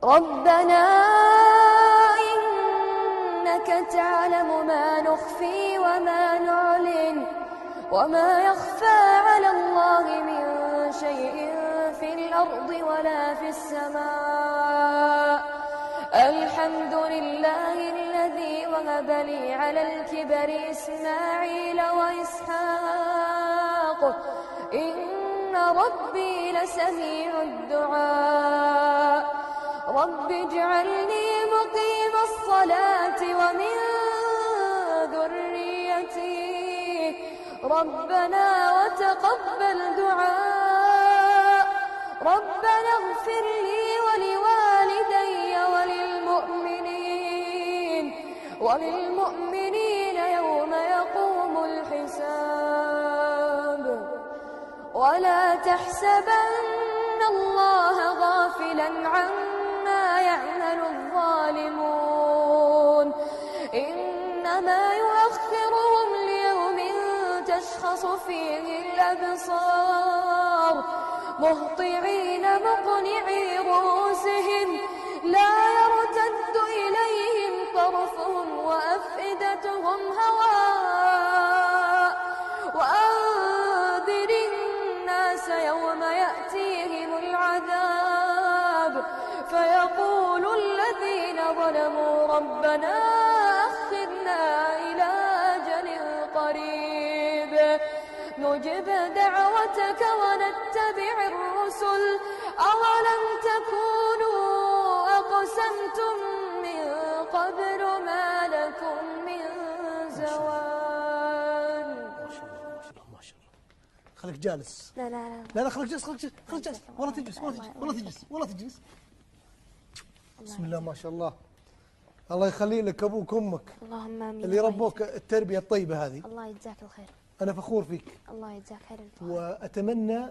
ربنا إنك تعلم ما نخفي وما نعلن وما يخفى على الله من شيء في الأرض ولا في السماء الحمد لله الذي وهب لي على الكبر إسماعيل وإسحاق إن ربي لسميع الدعاء رب اجعلني مقيم الصلاة ومن ذريتي ربنا وتقبل دعاء ربنا اغفر لي ولوالدي وللمؤمنين يوم يقوم الحساب ولا تحسبن الله غافلا عما يعمل الظالمون إنما يؤخرهم ليوم تشخص فيه الأبصار مهطعين مقنعي رؤوسهم لا يرتد إليهم طرفهم وأفئدتهم هواء وأنذر الناس يوم يأتيهم العذاب فيقول الذين ظلموا ربنا أخرنا إلى أجل قريب نجب دعوتك ونتبع الرسل أولم تكونوا أقسمتم من قبل ما لكم من زوال. ما شاء الله خليك جالس. لا خليك جالس ولا تجلس. بسم الله ما شاء الله. الله يخلي لك أبوك وأمك اللهم آمين اللي ربوك التربية الطيبة هذه. الله يجزاك الخير. أنا فخور فيك. الله يجزاك خير. وأتمنى